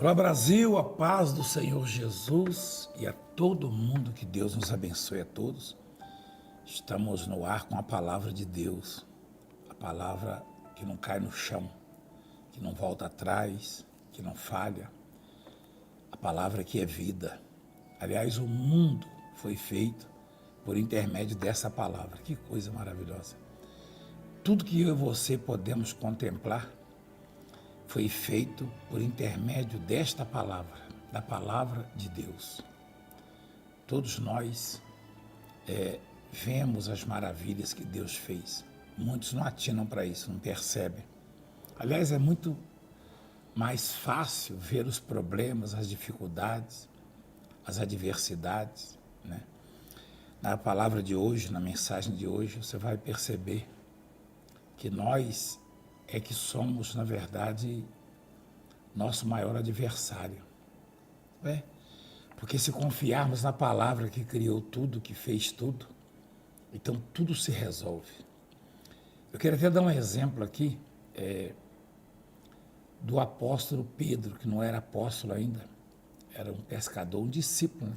Olá Brasil, a paz do Senhor Jesus e a todo mundo, que Deus nos abençoe a todos. Estamos no ar com a palavra de Deus, a palavra que não cai no chão, que não volta atrás, que não falha, a palavra que é vida. Aliás, o mundo foi feito por intermédio dessa palavra, que coisa maravilhosa. Tudo que eu e você podemos contemplar foi feito por intermédio desta palavra, da palavra de Deus. Todos nós vemos as maravilhas que Deus fez. Muitos não atinam para isso, não percebem. Aliás, é muito mais fácil ver os problemas, as dificuldades, as adversidades, né? Na palavra de hoje, na mensagem de hoje, você vai perceber que nós é que somos, na verdade, nosso maior adversário. Porque se confiarmos na palavra que criou tudo, que fez tudo, então tudo se resolve. Eu quero até dar um exemplo aqui do apóstolo Pedro, que não era apóstolo ainda, era um pescador, um discípulo, né?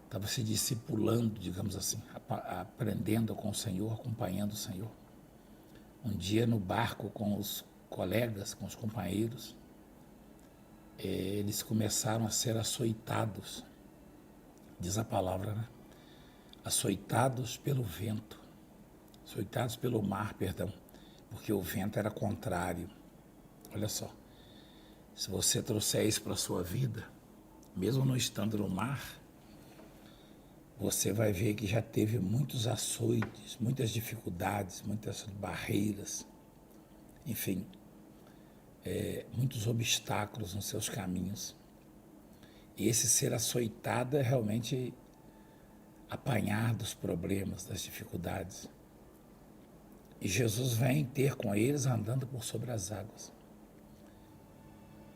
Estava se discipulando, digamos assim, aprendendo com o Senhor, acompanhando o Senhor. Um dia no barco com os colegas, com os companheiros, eles começaram a ser açoitados, diz a palavra, né? Açoitados pelo vento, açoitados pelo mar, perdão, porque o vento era contrário. Olha só, se você trouxer isso para a sua vida, mesmo não estando no mar, você vai ver que já teve muitos açoites, muitas dificuldades, muitas barreiras, enfim, muitos obstáculos nos seus caminhos. E esse ser açoitado é realmente apanhar dos problemas, das dificuldades. E Jesus vem ter com eles andando por sobre as águas.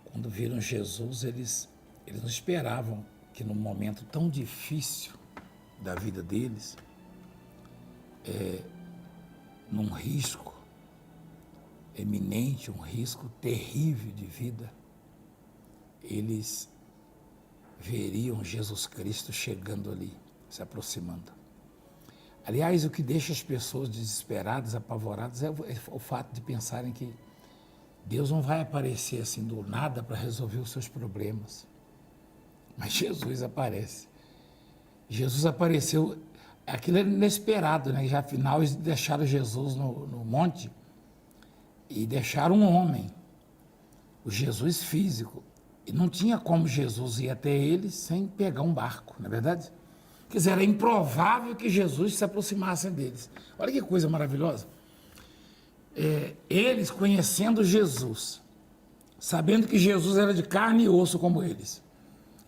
Quando viram Jesus, eles não esperavam que num momento tão difícil da vida deles, num risco eminente, um risco terrível de vida, eles veriam Jesus Cristo chegando ali, se aproximando. Aliás, o que deixa as pessoas desesperadas, apavoradas, é o fato de pensarem que Deus não vai aparecer assim do nada para resolver os seus problemas. Mas Jesus aparece. Jesus apareceu, aquilo era inesperado, né? Já afinal eles deixaram Jesus no monte e deixaram um homem, o Jesus físico. E não tinha como Jesus ir até eles sem pegar um barco, não é verdade? Quer dizer, era improvável que Jesus se aproximasse deles. Olha que coisa maravilhosa. Eles conhecendo Jesus, sabendo que Jesus era de carne e osso como eles,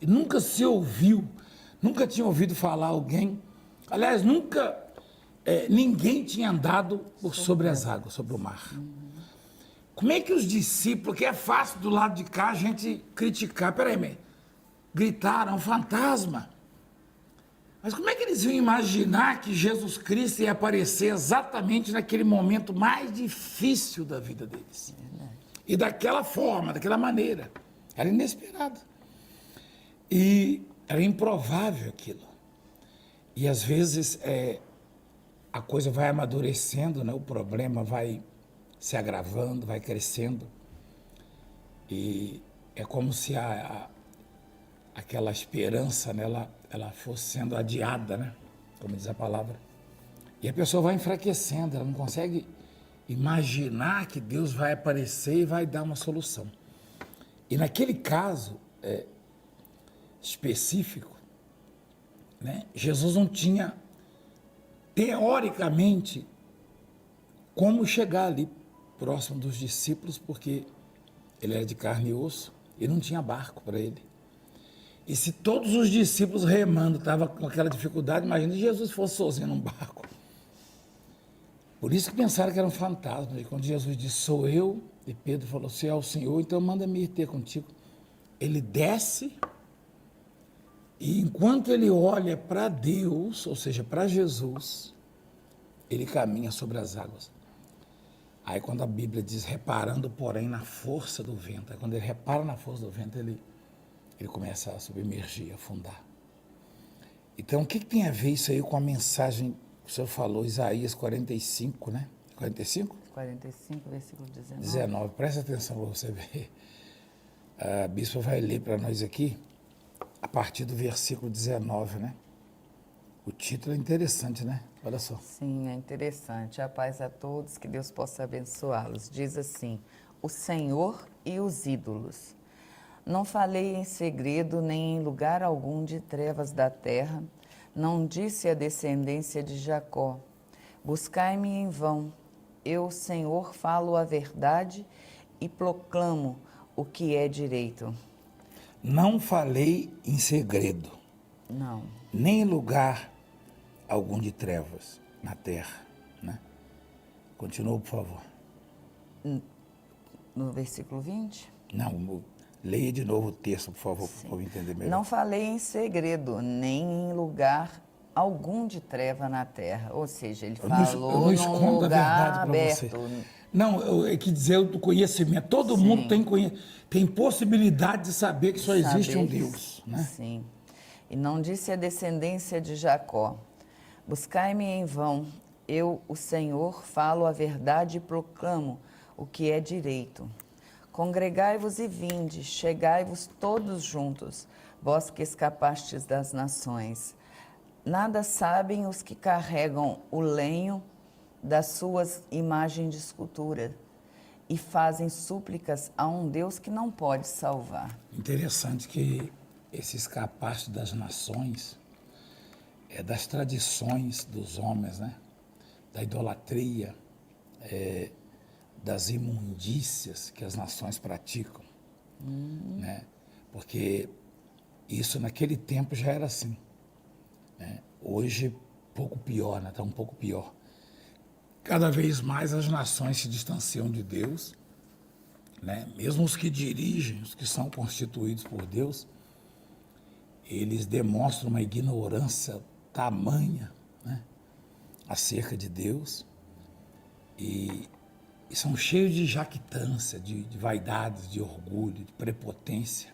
e nunca se ouviu, nunca tinha ouvido falar alguém, aliás, nunca ninguém tinha andado por sobre as águas, sobre o mar. Como é que os discípulos, que é fácil do lado de cá a gente criticar, gritaram, um fantasma. Mas como é que eles iam imaginar que Jesus Cristo ia aparecer exatamente naquele momento mais difícil da vida deles? E daquela forma, daquela maneira. Era inesperado. E era improvável aquilo. E às vezes a coisa vai amadurecendo, né? O problema vai se agravando, vai crescendo. E é como se aquela esperança, né, ela fosse sendo adiada, né? Como diz a palavra. E a pessoa vai enfraquecendo, ela não consegue imaginar que Deus vai aparecer e vai dar uma solução. E naquele caso específico, né, Jesus não tinha, teoricamente, como chegar ali próximo dos discípulos, porque ele era de carne e osso e não tinha barco para ele. E se todos os discípulos remando estavam com aquela dificuldade, imagina se Jesus fosse sozinho num barco. Por isso que pensaram que era um fantasma. E quando Jesus disse, sou eu, e Pedro falou, se é o Senhor, então manda-me ir ter contigo. Ele desce, e enquanto ele olha para Deus, ou seja, para Jesus, ele caminha sobre as águas. Aí quando a Bíblia diz reparando, porém, na força do vento, aí quando ele repara na força do vento, ele começa a submergir, a afundar. Então, o que tem a ver isso aí com a mensagem que o senhor falou, Isaías 45, né? 45? 45, versículo 19. 19, presta atenção para você ver. A bispa vai ler para nós aqui, a partir do versículo 19, né? O título é interessante, né? Olha só. Sim, é interessante. A paz a todos, que Deus possa abençoá-los. Diz assim: o Senhor e os ídolos. Não falei em segredo, nem em lugar algum de trevas da terra. Não disse à descendência de Jacó: buscai-me em vão. Eu, Senhor, falo a verdade e proclamo o que é direito. Não falei em segredo, Não. nem em lugar algum de trevas na terra, né? Continua, por favor. No versículo 20? Não, leia de novo o texto, por favor, para eu entender melhor. Não falei em segredo, nem em lugar algum de treva na terra. Ou seja, ele falou eu não escondo num a lugar verdade para aberto. você. Não, é que dizer do conhecimento. Todo Sim. mundo tem possibilidade de saber que só existe um Deus, né? Sim. E não disse a descendência de Jacó: buscai-me em vão. Eu, o Senhor, falo a verdade e proclamo o que é direito. Congregai-vos e vinde, chegai-vos todos juntos, vós que escapastes das nações. Nada sabem os que carregam o lenho das suas imagens de escultura e fazem súplicas a um Deus que não pode salvar. Interessante que esse escapaste das nações é das tradições dos homens, né? Da idolatria, das imundícias que as nações praticam, né? Porque isso naquele tempo já era assim, né? Hoje, pouco pior, né? Está um pouco pior. Cada vez mais as nações se distanciam de Deus, né? Mesmo os que dirigem, os que são constituídos por Deus, eles demonstram uma ignorância tamanha, né? Acerca de Deus e são cheios de jactância, de vaidade, de orgulho, de prepotência.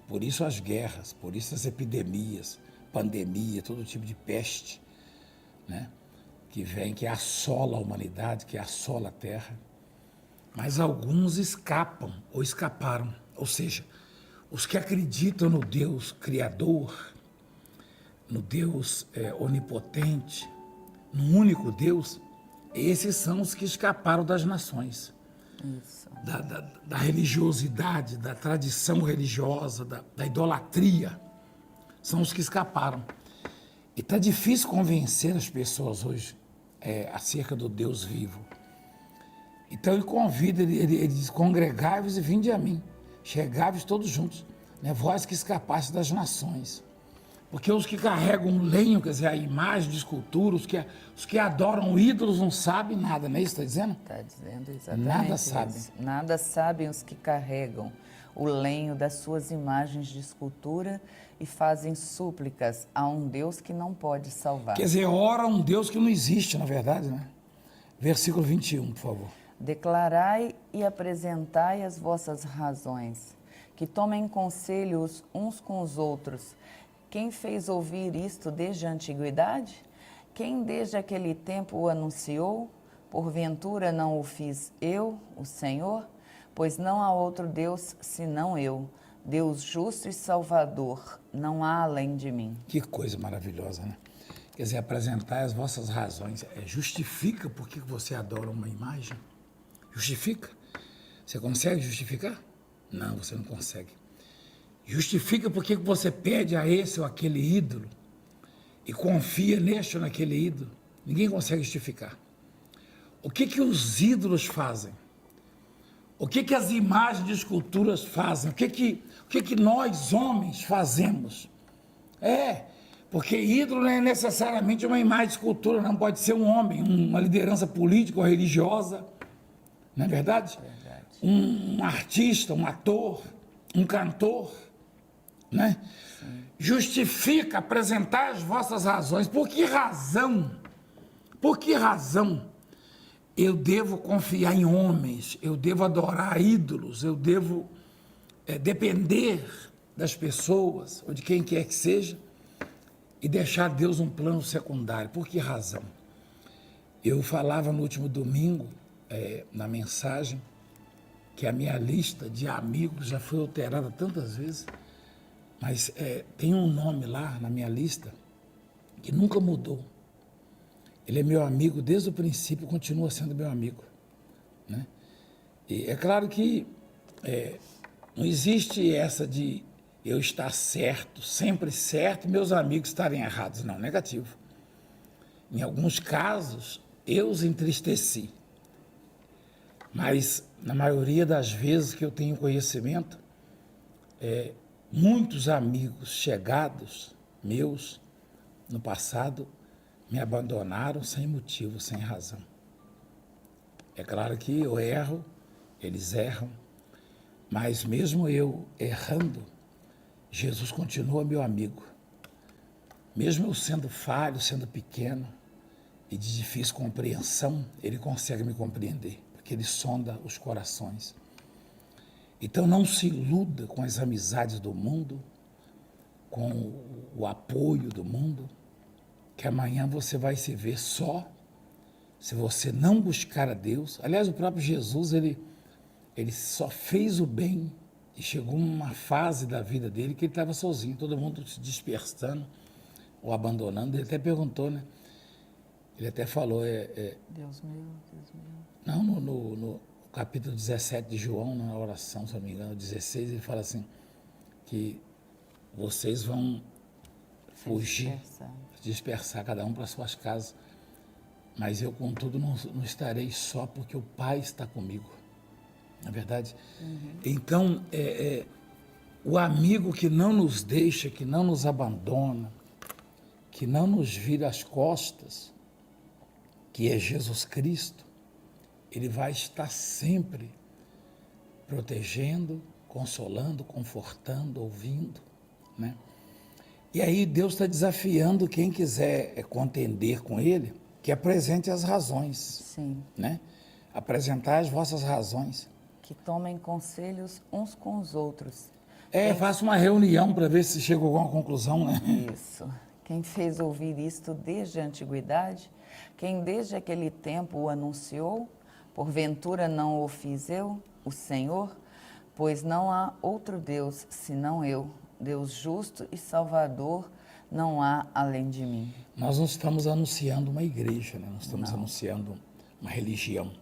Por isso as guerras, por isso as epidemias, pandemia, todo tipo de peste, né? Que vem, que assola a humanidade, que assola a terra. Mas alguns escapam ou escaparam, ou seja, os que acreditam no Deus Criador, no Deus onipotente, no único Deus, esses são os que escaparam das nações. Isso. Da religiosidade, da tradição religiosa, da idolatria, são os que escaparam. E está difícil convencer as pessoas hoje acerca do Deus vivo. Então ele convida, ele diz, congregai-vos e vinde a mim, chegai-vos todos juntos, né? Vós que escapastes das nações. Porque os que carregam o lenho, quer dizer, a imagem de escultura, os que adoram ídolos não sabem nada, não é isso que está dizendo? Está dizendo exatamente Nada isso. sabem. Nada sabem os que carregam o lenho das suas imagens de escultura e fazem súplicas a um Deus que não pode salvar. Quer dizer, ora a um Deus que não existe, na verdade, né? Versículo 21, por favor. Declarai e apresentai as vossas razões, que tomem conselhos uns com os outros. Quem fez ouvir isto desde a antiguidade? Quem desde aquele tempo o anunciou? Porventura não o fiz eu, o Senhor? Pois não há outro Deus senão eu, Deus justo e salvador, não há além de mim. Que coisa maravilhosa, né? Quer dizer, apresentar as vossas razões. Justifica por que você adora uma imagem? Justifica? Você consegue justificar? Não, você não consegue. Justifica por que você pede a esse ou aquele ídolo e confia neste ou naquele ídolo. Ninguém consegue justificar. O que os ídolos fazem? O que as imagens de esculturas fazem? O que nós, homens, fazemos? Porque ídolo não é necessariamente uma imagem de escultura, não pode ser um homem, uma liderança política ou religiosa, não é verdade? Verdade. Um artista, um ator, um cantor, né? Sim. Justifica apresentar as vossas razões. Por que razão? Por que razão eu devo confiar em homens, eu devo adorar ídolos, eu devo depender das pessoas ou de quem quer que seja e deixar Deus um plano secundário. Por que razão? Eu falava no último domingo, na mensagem, que a minha lista de amigos já foi alterada tantas vezes, mas tem um nome lá na minha lista que nunca mudou. Ele é meu amigo desde o princípio, continua sendo meu amigo, né? E é claro que não existe essa de eu estar certo, sempre certo, e meus amigos estarem errados. Não, negativo. Em alguns casos, eu os entristeci. Mas, na maioria das vezes que eu tenho conhecimento, muitos amigos chegados meus no passado me abandonaram sem motivo, sem razão. É claro que eu erro, eles erram, mas mesmo eu errando, Jesus continua meu amigo. Mesmo eu sendo falho, sendo pequeno e de difícil compreensão, ele consegue me compreender, porque ele sonda os corações. Então não se iluda com as amizades do mundo, com o apoio do mundo, que amanhã você vai se ver só, se você não buscar a Deus. Aliás, o próprio Jesus, ele só fez o bem e chegou uma fase da vida dele que ele estava sozinho, todo mundo se dispersando ou abandonando. Ele até perguntou, né? Ele até falou... Deus meu, Deus meu. Não, no capítulo 17 de João, na oração, se não me engano, 16, ele fala assim, que vocês vão fugir, dispersar cada um para suas casas, mas eu, contudo, não estarei só, porque o Pai está comigo. Não é verdade? Uhum. Então, o amigo que não nos deixa, que não nos abandona, que não nos vira as costas, que é Jesus Cristo, ele vai estar sempre protegendo, consolando, confortando, ouvindo, né? E aí Deus está desafiando quem quiser contender com ele, que apresente as razões. Sim. Né? Apresentar as vossas razões. Que tomem conselhos uns com os outros. Faça uma reunião para ver se chegou a alguma conclusão, né? Isso. Quem fez ouvir isto desde a antiguidade, quem desde aquele tempo o anunciou, porventura não o fiz eu, o Senhor? Pois não há outro Deus senão eu, Deus justo e salvador, não há além de mim. Nós não estamos anunciando uma igreja, né? Nós estamos anunciando uma religião.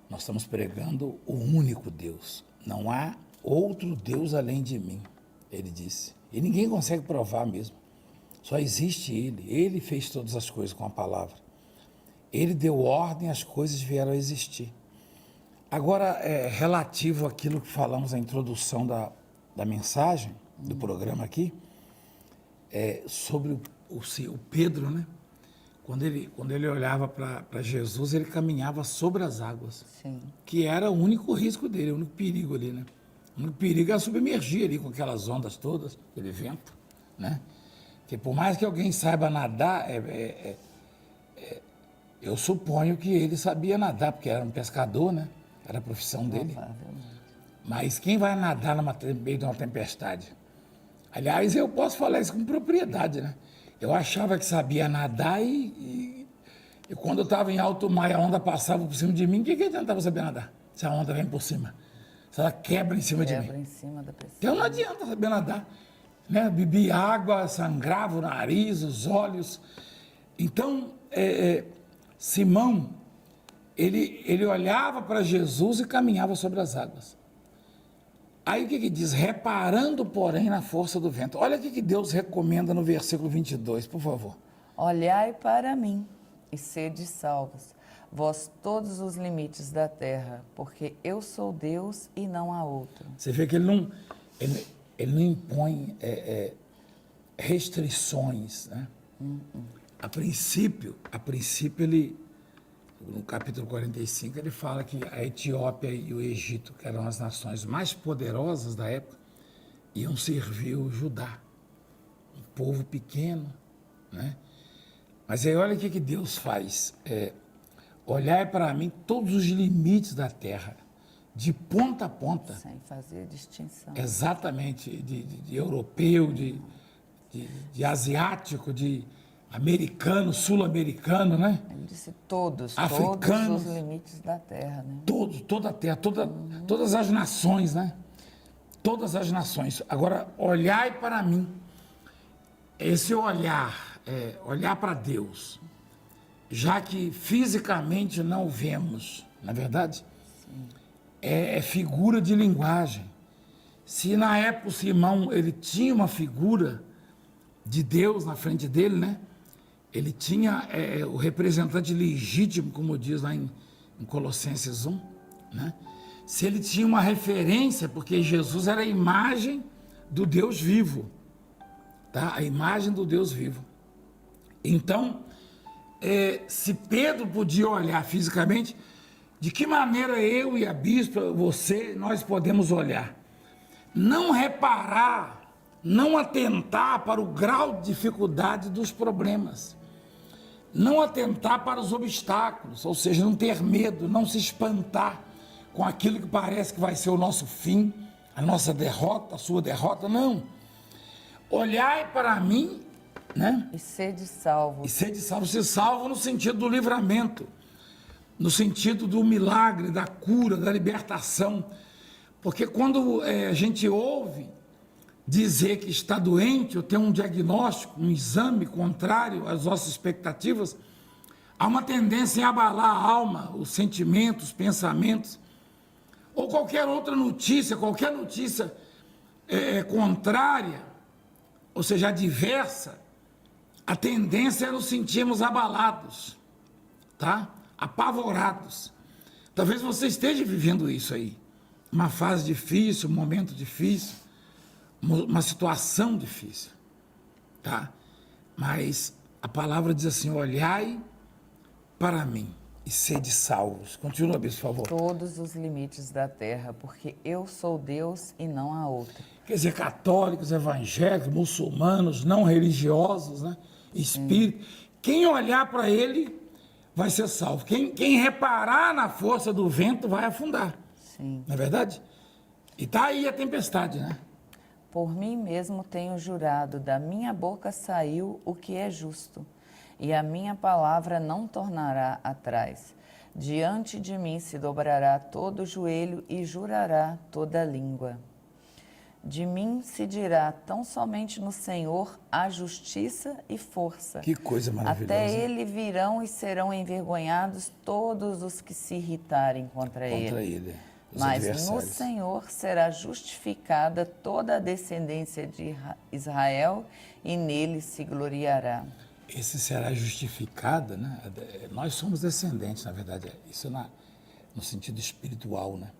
Nós estamos pregando o único Deus. Não há outro Deus além de mim, ele disse. E ninguém consegue provar mesmo. Só existe ele. Ele fez todas as coisas com a palavra. Ele deu ordem, as coisas vieram a existir. Agora, relativo àquilo que falamos na introdução da mensagem, do programa aqui, sobre o Pedro, né? Quando ele olhava para Jesus, ele caminhava sobre as águas. Sim. Que era o único risco dele, o único perigo ali, né? O único perigo era submergir ali com aquelas ondas todas, aquele vento, né? Porque por mais que alguém saiba nadar, eu suponho que ele sabia nadar, porque era um pescador, né? Era a profissão dele. Mas quem vai nadar no meio de uma tempestade? Aliás, eu posso falar isso com propriedade, né? Eu achava que sabia nadar e quando eu estava em alto mar e a onda passava por cima de mim, o que eu tentava saber nadar? Se a onda vem por cima, se ela quebra em cima de mim. Quebra em cima da pessoa. Então não adianta saber nadar, né? Bebi água, sangrava o nariz, os olhos. Então, Simão, ele olhava para Jesus e caminhava sobre as águas. Aí o que diz? Reparando, porém, na força do vento. Olha o que Deus recomenda no versículo 22, por favor. Olhai para mim e sede salvos, vós todos os limites da terra, porque eu sou Deus e não há outro. Você vê que ele não impõe restrições, né? A princípio ele, no capítulo 45, ele fala que a Etiópia e o Egito, que eram as nações mais poderosas da época, iam servir o Judá, um povo pequeno, né? Mas aí olha o que Deus faz. olhai para mim todos os limites da terra, de ponta a ponta. Sem fazer distinção. Exatamente, de europeu, de asiático, de americano, sul-americano, né? Ele disse todos Africanos. os limites da terra, né? Toda a terra, todas as nações, né? Todas as nações. Agora, olhai para mim. Esse olhar, olhar para Deus, já que fisicamente não o vemos, na verdade, é figura de linguagem. Se na época o Simão ele tinha uma figura de Deus na frente dele, né? Ele tinha o representante legítimo, como diz lá em Colossenses 1, né? Se ele tinha uma referência, porque Jesus era a imagem do Deus vivo, tá? A imagem do Deus vivo. Então, se Pedro podia olhar fisicamente, de que maneira eu e a bispa, você, nós podemos olhar? Não reparar, não atentar para o grau de dificuldade dos problemas, não atentar para os obstáculos, ou seja, não ter medo, não se espantar com aquilo que parece que vai ser o nosso fim, a nossa derrota, a sua derrota, não. Olhai para mim, né? E sede salvo. E sede salvo, ser salvo no sentido do livramento, no sentido do milagre, da cura, da libertação. Porque quando a gente ouve dizer que está doente ou tem um diagnóstico, um exame contrário às nossas expectativas, há uma tendência em abalar a alma, os sentimentos, os pensamentos, ou qualquer outra notícia, qualquer notícia contrária, ou seja, adversa, a tendência é nos sentirmos abalados, tá? Apavorados. Talvez você esteja vivendo isso aí, uma fase difícil, um momento difícil, uma situação difícil, tá? Mas a palavra diz assim, olhai para mim e sede salvos. Continua, bispo, por favor. Todos os limites da terra, porque eu sou Deus e não há outro. Quer dizer, católicos, evangélicos, muçulmanos, não religiosos, né? Espírito. Quem olhar para ele vai ser salvo. Quem reparar na força do vento vai afundar. Sim. Não é verdade? E tá aí a tempestade, né? Por mim mesmo tenho jurado, da minha boca saiu o que é justo, e a minha palavra não tornará atrás. Diante de mim se dobrará todo o joelho e jurará toda a língua. De mim se dirá tão somente no Senhor há justiça e força. Que coisa maravilhosa. Até ele virão e serão envergonhados todos os que se irritarem contra ele. Mas no Senhor será justificada toda a descendência de Israel e nele se gloriará. Esse será justificada, né? Nós somos descendentes, na verdade, isso no sentido espiritual, né?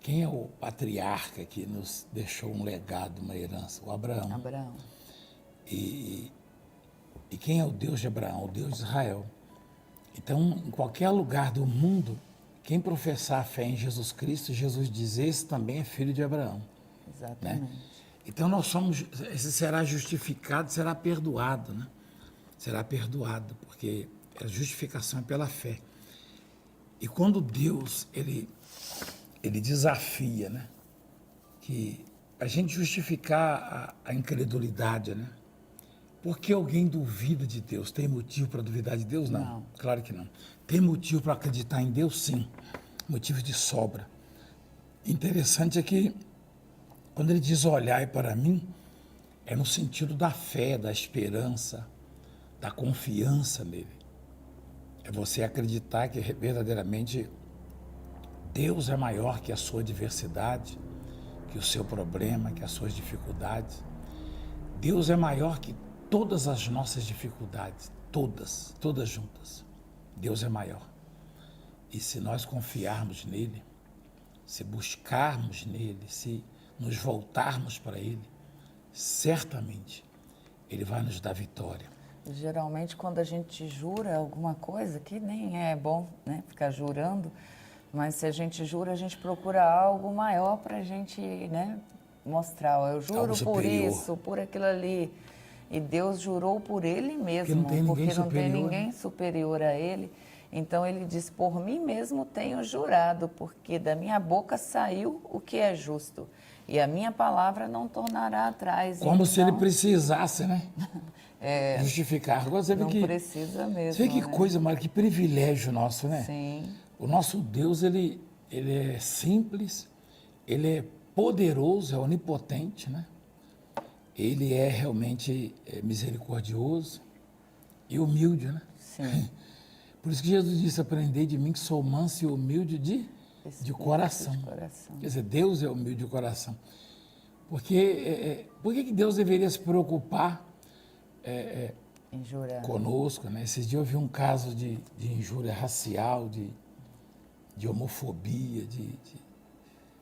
Quem é o patriarca que nos deixou um legado, uma herança? O Abraão. Abraão. E quem é o Deus de Abraão? O Deus de Israel. Então, em qualquer lugar do mundo, quem professar a fé em Jesus Cristo, Jesus diz, esse também é filho de Abraão. Exatamente. Né? Então, esse será justificado, será perdoado, né? Será perdoado, porque a justificação é pela fé. E quando Deus, ele desafia, né? Que a gente justificar a incredulidade, né? Porque alguém duvida de Deus? Tem motivo para duvidar de Deus? Não, claro que não. Tem motivo para acreditar em Deus? Sim. Motivo de sobra. Interessante é que, quando ele diz olhai para mim, é no sentido da fé, da esperança, da confiança nele. É você acreditar que verdadeiramente Deus é maior que a sua adversidade, que o seu problema, que as suas dificuldades. Deus é maior que todas as nossas dificuldades, todas juntas. Deus é maior. E se nós confiarmos nele, se buscarmos nele, se nos voltarmos para ele, certamente ele vai nos dar vitória. Geralmente, quando a gente jura alguma coisa, que nem é bom, né, ficar jurando, mas se a gente jura, a gente procura algo maior para a gente, né, mostrar. Eu juro por isso, por aquilo ali. E Deus jurou por ele mesmo, porque não tem ninguém superior a ele. Então ele diz: por mim mesmo tenho jurado, porque da minha boca saiu o que é justo, e a minha palavra não tornará atrás. Como se ele Então, precisasse, né? Justificar. Agora você vê não que, precisa mesmo. você vê que né? coisa, Mara, que privilégio nosso, né? Sim, O nosso Deus, ele é simples, ele é poderoso, é onipotente, né? Ele é realmente misericordioso e humilde, né? sim. Por isso que Jesus disse: aprendei de mim que sou manso e humilde de coração. De coração. Quer dizer, Deus é humilde de coração. Porque, por que Deus deveria se preocupar Injurar. conosco, né? Esses dias eu vi um caso de injúria racial, de homofobia,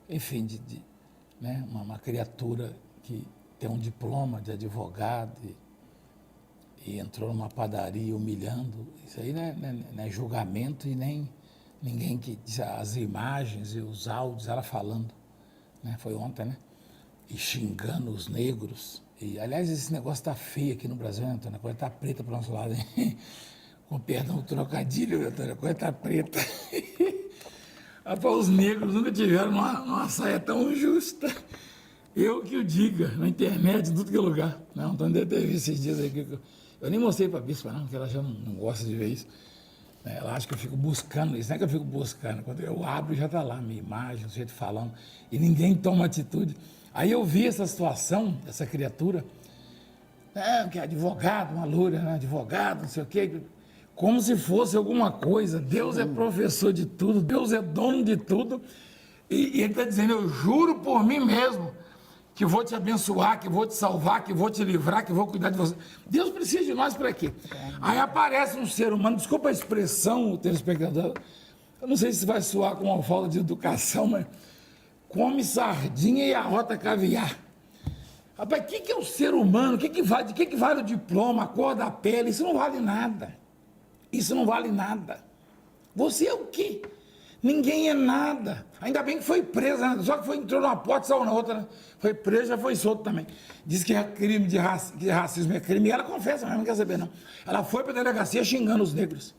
enfim, né? Uma criatura que tem um diploma de advogado e entrou numa padaria humilhando. Isso aí não é julgamento e nem ninguém que diz as imagens e os áudios, ela falando, né? Foi ontem, né? E xingando os negros. E, aliás, esse negócio está feio aqui no Brasil, né, Antônio? A coisa está preta para o nosso lado, hein? Com perdão do trocadilho, Antônio, a coisa está preta. Rapaz, os negros nunca tiveram uma saia tão justa. Eu que o diga, na internet, em tudo que é lugar. Não, Antônio deve ter visto esses dias aí. Eu nem mostrei para a bispa, não, porque ela já não gosta de ver isso. Ela acha que eu fico buscando isso, não é que eu fico buscando. Quando eu abro, já está lá, minha imagem, o jeito falando, e ninguém toma atitude. Aí eu vi essa situação, essa criatura, que é advogado, uma loura, né? Advogado, não sei o quê, como se fosse alguma coisa. Deus é professor de tudo, Deus é dono de tudo, e ele está dizendo: eu juro por mim mesmo que vou te abençoar, que vou te salvar, que vou te livrar, que vou cuidar de você. Deus precisa de nós para quê? Aí aparece um ser humano, desculpa a expressão, o telespectador, eu não sei se vai soar com uma falta de educação, mas come sardinha e arrota caviar. Rapaz, o que é o ser humano? De que vale o diploma, a cor da pele? Isso não vale nada. Isso não vale nada. Você é o quê? Ninguém é nada. Ainda bem que foi presa, né? Só que entrou numa porta e saiu na outra, né? Foi presa, já foi solto também. Diz que é crime que racismo é crime, e ela confessa, mas não quer saber não. Ela foi para a delegacia xingando os negros.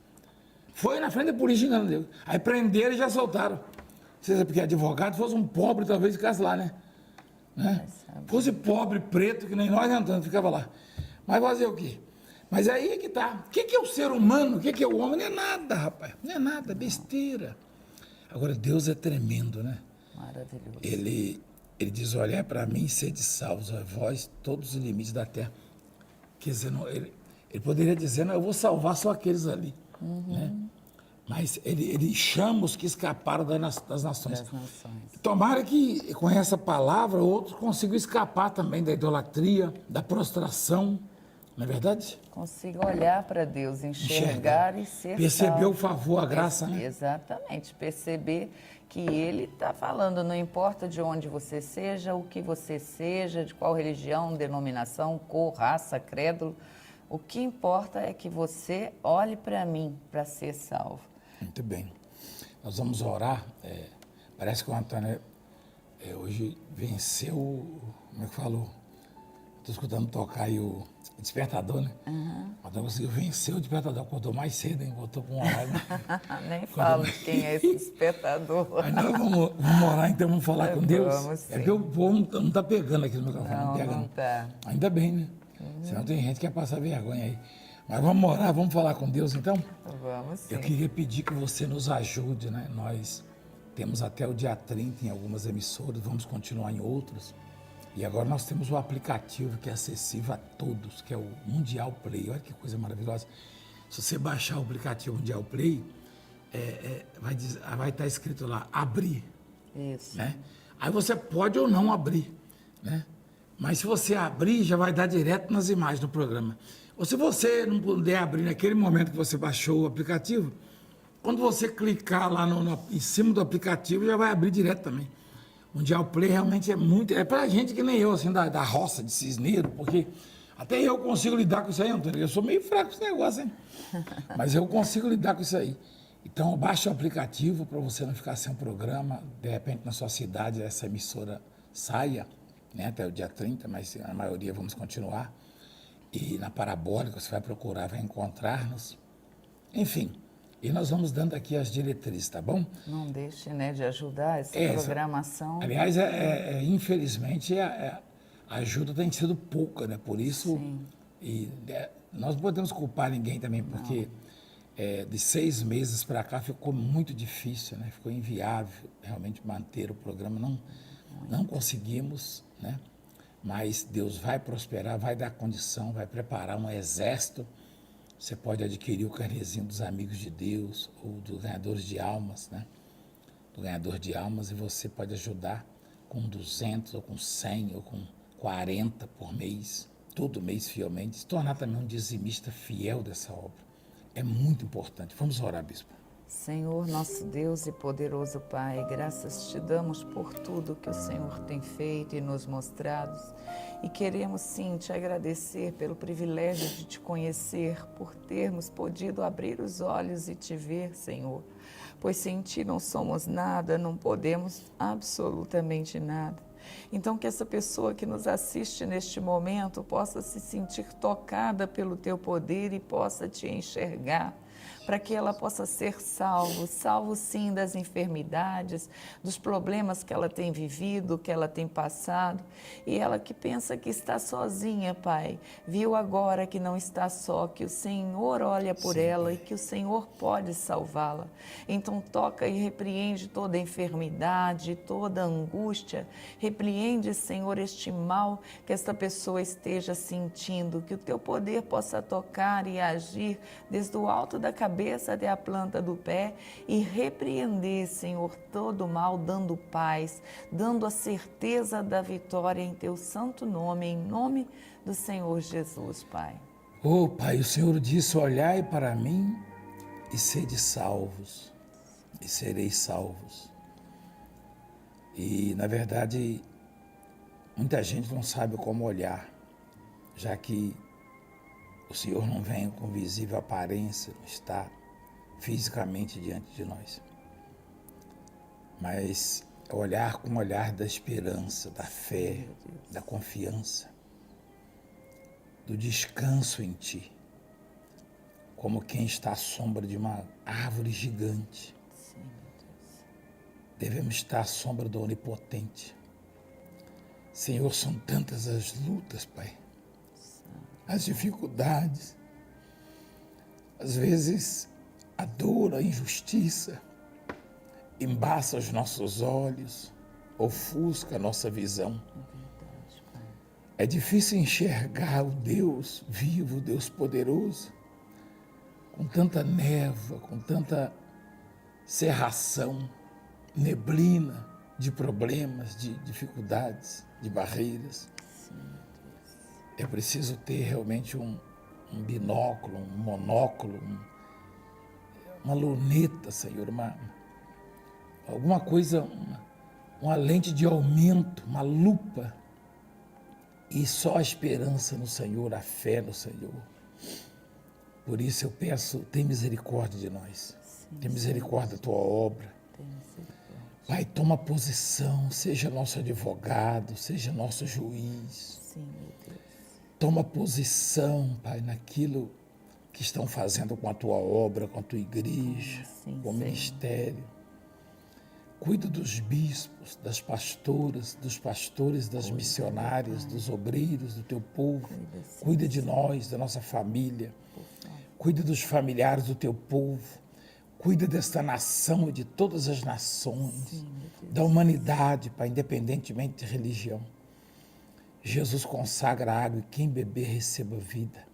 Foi na frente da polícia xingando os negros. Aí prenderam e já soltaram. Seja porque advogado fosse um pobre, talvez ficasse lá, né? Fosse pobre, preto, que nem nós entrando, ficava lá. Mas fazer o quê? Mas aí é que tá. O que é o ser humano? O que é o homem? Não é nada, rapaz. Não é nada, é besteira. Agora, Deus é tremendo, né? Maravilhoso. Ele diz: olhai para mim e sede salvos, a vós, todos os limites da terra. Quer dizer, ele poderia dizer: não, eu vou salvar só aqueles ali. Né? Mas ele chama os que escaparam das nações. Tomara que, com essa palavra, outros consigam escapar também da idolatria, da prostração. Não é verdade? Consiga olhar para Deus, enxergar e ser perceber salvo. o favor, a graça, né? Exatamente. Perceber que Ele está falando, não importa de onde você seja, o que você seja, de qual religião, denominação, cor, raça, credo, o que importa é que você olhe para mim para ser salvo. Muito bem. Nós vamos orar. Parece que o Antônio hoje venceu, como é que falou? Estou escutando tocar aí o despertador, né? O Antônio conseguiu vencer o despertador, acordou mais cedo, hein? Voltou com uma hora. Nem falo de quem é esse despertador. Aí nós vamos orar, então vamos falar com Deus. Vamos, sim. É que o povo não está pegando aqui no microfone. Não pega, não tá. Ainda bem, né? Senão tem gente que quer passar vergonha aí. Mas vamos orar, vamos falar com Deus então? Vamos sim. Eu queria pedir que você nos ajude, né? Nós temos até o dia 30 em algumas emissoras, vamos continuar em outras. E agora nós temos o aplicativo que é acessível a todos, que é o Mundial Play. Olha que coisa maravilhosa. Se você baixar o aplicativo Mundial Play, vai estar escrito lá, abrir. Isso. Né? Aí você pode ou não abrir, né? Mas se você abrir, já vai dar direto nas imagens do programa. Ou se você não puder abrir naquele momento que você baixou o aplicativo, quando você clicar lá em cima do aplicativo, já vai abrir direto também. O Mundial Play realmente é pra gente que nem eu, assim, da roça de Cisneiro, porque até eu consigo lidar com isso aí, Antônio. Eu sou meio fraco com esse negócio, hein? Mas eu consigo lidar com isso aí. Então, baixa o aplicativo para você não ficar sem um programa. De repente, na sua cidade, essa emissora saia, né, até o dia 30, mas a maioria vamos continuar. E na Parabólica, você vai procurar, vai encontrar-nos. Enfim, E nós vamos dando aqui as diretrizes, tá bom? Não deixe, né, de ajudar essa Essa- programação. Aliás, infelizmente, a ajuda tem sido pouca, né? Por isso, Sim. nós não podemos culpar ninguém também, porque de 6 meses para cá ficou muito difícil, né? Ficou inviável realmente manter o programa. Não conseguimos, né? Mas Deus vai prosperar, vai dar condição, vai preparar um exército. Você pode adquirir o carnezinho dos Amigos de Deus ou dos Ganhadores de Almas, né? Do Ganhador de Almas, e você pode ajudar com 200 ou com 100 ou com 40 por mês, todo mês fielmente, se tornar também um dizimista fiel dessa obra. É muito importante. Vamos orar, bispo. Senhor, nosso Deus e poderoso Pai, graças te damos por tudo que o Senhor tem feito e nos mostrado. E queremos sim te agradecer pelo privilégio de te conhecer, por termos podido abrir os olhos e te ver, Senhor. Pois sem ti não somos nada, não podemos absolutamente nada. Então que essa pessoa que nos assiste neste momento possa se sentir tocada pelo teu poder e possa te enxergar, para que ela possa ser salvo sim das enfermidades, dos problemas que ela tem vivido, que ela tem passado, e ela que pensa que está sozinha, Pai, viu agora que não está só, que o Senhor olha por ela e que o Senhor pode salvá-la. Então toca e repreende toda enfermidade, toda angústia, repreende, Senhor, este mal que esta pessoa esteja sentindo, que o teu poder possa tocar e agir desde o alto da cabeça até a planta do pé e repreender, Senhor, todo o mal, dando paz, dando a certeza da vitória em teu santo nome, em nome do Senhor Jesus, Pai. Ô Pai, o Senhor disse, olhai para mim e sede salvos, e sereis salvos. E, na verdade, muita gente não sabe como olhar, já que o Senhor não vem com visível aparência, não está fisicamente diante de nós. Mas olhar com o olhar da esperança, da fé, da confiança, do descanso em Ti, como quem está à sombra de uma árvore gigante. Devemos estar à sombra do Onipotente. Senhor, são tantas as lutas, Pai, as dificuldades, às vezes a dor, a injustiça embaça os nossos olhos, ofusca a nossa visão. É difícil enxergar o Deus vivo, o Deus poderoso, com tanta névoa, com tanta cerração, neblina de problemas, de dificuldades, de barreiras. É preciso ter realmente um binóculo, um monóculo, uma luneta, Senhor, alguma coisa, uma lente de aumento, uma lupa. E só a esperança no Senhor, a fé no Senhor. Por isso eu peço, tem misericórdia de nós. Tem misericórdia da tua obra. Pai, toma posição, seja nosso advogado, seja nosso juiz. Sim, meu Deus. Toma posição, Pai, naquilo que estão fazendo com a tua obra, com a tua igreja, Sim, com o Senhor. ministério. Cuida dos bispos, das pastoras, dos pastores, das missionárias, dos obreiros, do teu povo. Cuida de nós, da nossa família. Cuida dos familiares do teu povo. Cuida desta nação e de todas as nações, da humanidade, Pai, independentemente de religião. Jesus consagra a água e quem beber receba vida.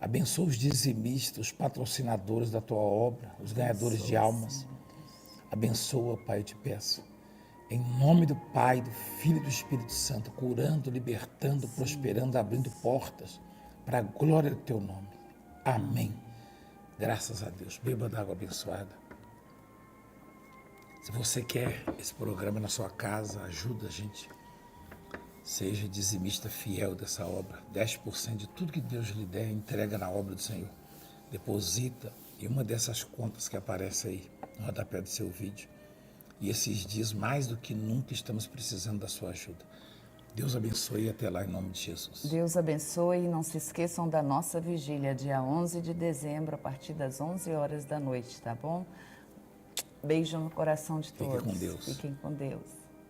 Abençoa os dizimistas, os patrocinadores da tua obra, os ganhadores de almas. Abençoa, Pai, eu te peço. Em nome do Pai, do Filho e do Espírito Santo, curando, libertando, prosperando, abrindo portas para a glória do teu nome. Amém. Graças a Deus. Beba d'água abençoada. Se você quer esse programa na sua casa, ajuda a gente. Seja dizimista fiel dessa obra. 10% de tudo que Deus lhe der, entrega na obra do Senhor. Deposita em uma dessas contas que aparece aí no rodapé do seu vídeo. E esses dias, mais do que nunca, estamos precisando da sua ajuda. Deus abençoe e até lá em nome de Jesus. Deus abençoe e não se esqueçam da nossa vigília, dia 11 de dezembro, a partir das 11 horas da noite, tá bom? Beijo no coração de todos. Fiquem com Deus. Fiquem com Deus.